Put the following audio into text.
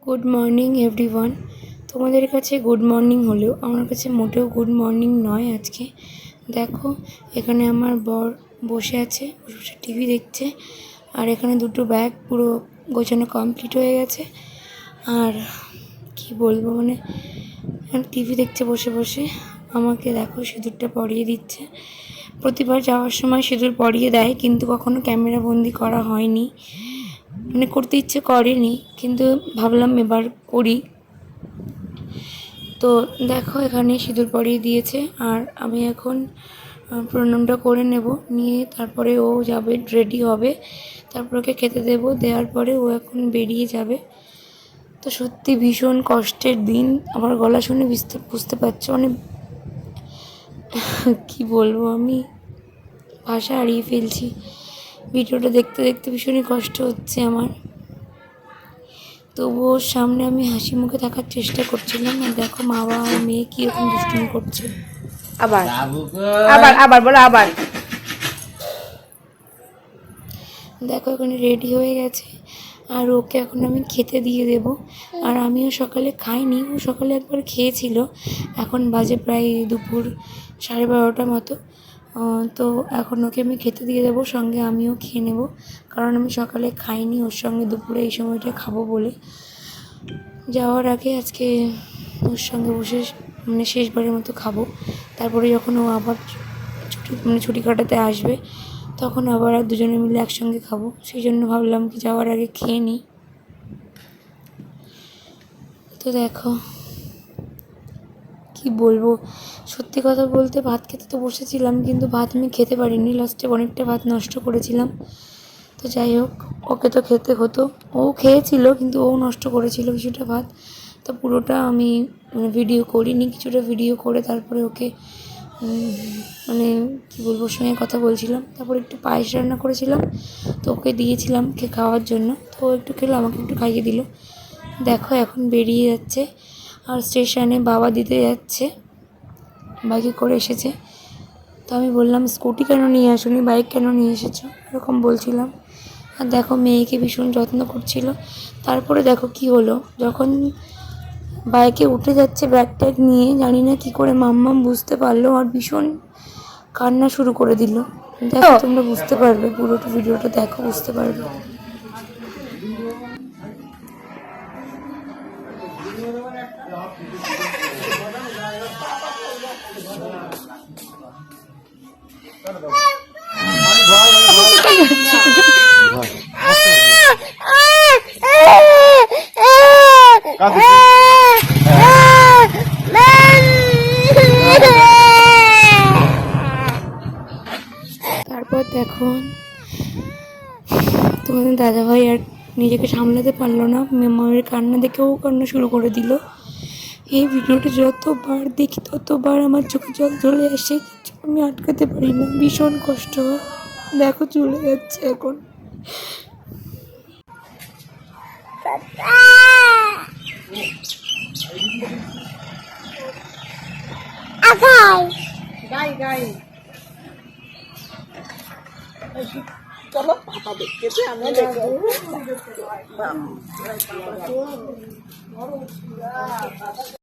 Good morning everyone. তোমাদের কাছে good morning হলেও আমার কাছে মোটেও গুড মর্নিং নয়। আজকে দেখো, এখানে আমার বর বসে আছে, বসে টিভি দেখছে। আর এখানে দুটো ব্যাগ পুরো গোছানো কমপ্লিট হয়ে গেছে। আর কি বলবো, মানে টিভি দেখছে বসে বসে। আমাকে দেখো সিঁদুরটা পরিয়ে দিচ্ছে। প্রতিবার যাওয়ার সময় সিঁদুর পরিয়ে দেয়, কিন্তু কখনো ক্যামেরা বন্দি করা হয়নি, মানে করতে ইচ্ছে করেনি, কিন্তু ভাবলাম এবার করি। তো দেখো এখানে সিঁদুর পরিয়ে দিয়েছে। আর আমি এখন প্রণামটা করে নেব, নিয়ে তারপরে ও যাবে, রেডি হবে, তারপর ওকে খেতে দেবো। দেওয়ার পরে ও এখন বেরিয়ে যাবে। তো সত্যি ভীষণ কষ্টের দিন। আমার গলা শুনে বুঝতে পারছো, মানে কি বলবো, আমি ভাষা হারিয়ে ফেলছি। ভিডিওটা দেখতে দেখতে ভীষণই কষ্ট হচ্ছে আমার। তবুও ওর সামনে আমি হাসি মুখে থাকার চেষ্টা করছিলাম। আর দেখো মা বাবা আর মেয়ে কীরকম দুষ্টুমি করছে। আবার আবার আবার বলো আবার। দেখো এখানে রেডি হয়ে গেছে, আর ওকে এখন আমি খেতে দিয়ে দেব। আর আমিও সকালে খাইনি, ও সকালে একবার খেয়েছিল। এখন বাজে প্রায় দুপুর 12:30 মতো। তো এখন ওকে আমি খেতে দিয়ে দেবো, সঙ্গে আমিও খেয়ে নেব, কারণ আমি সকালে খাইনি ওর সঙ্গে দুপুরে এই সময়টা খাবো বলে। যাওয়ার আগে আজকে ওর সঙ্গে বসে মানে শেষবারের মতো খাবো। তারপরে যখন ও আবার ছুটি কাটাতে আসবে, তখন আবার দুজনে মিলে একসঙ্গে খাবো। সেই জন্য ভাবলাম কি যাওয়ার আগে খেয়ে নিই। তো দেখো কি বলবো, সত্যি কথা বলতে ভাত খেতে তো বসেছিলাম, কিন্তু ভাত আমি খেতে পারিনি, লাস্টে অনেকটা ভাত নষ্ট করেছিলাম। তো যাই হোক, ওকে তো খেতে হতো, ও খেয়েছিল কিন্তু ও নষ্ট করেছিল কিছুটা ভাত। তো পুরোটা আমি ভিডিও করিনি, কিছুটা ভিডিও করে তারপরে ওকে মানে কী বলবো, ওর সঙ্গে কথা বলছিলাম। তারপর একটু পায়েস রান্না করেছিলাম, তো ওকে দিয়েছিলাম খাওয়ার জন্য। তো ও একটু খেলো, আমাকে একটু খাইয়ে দিল। দেখো এখন বেরিয়ে যাচ্ছে, আর স্টেশনে বাবা দিতে যাচ্ছে, বাইকে করে এসেছে। তো আমি বললাম স্কুটি কেন নিয়ে আসুনি, বাইক কেন নিয়ে এসেছো, এরকম বলছিলাম। আর দেখো মেয়েকে ভীষণ যত্ন করছিল। তারপরে দেখো কি হলো, যখন বাইকে উঠে যাচ্ছে ব্যাগ ট্যাগ নিয়ে, জানি না কী করে মাম্মাম বুঝতে পারলো আর ভীষণ কান্না শুরু করে দিল। দেখো তোমরা বুঝতে পারবে, পুরোটা ভিডিওটা দেখো, বুঝতে পারবে। তারপর দেখো তোমাদের দাদাভাই আর নিজেকে সামলাতে পারলো না, মায়ের কান্না দেখে ও কান্না শুরু করে দিল। এই ভিডিওটা যতবার দেখি ততবার আমার চোখে জল চলে আসে, কিছু আমি আটকাতে পারি না, ভীষণ কষ্ট হয়। দেখো চলে যাচ্ছে এখন। চলো পাপা দেখতেছে, আমরা দেখবো।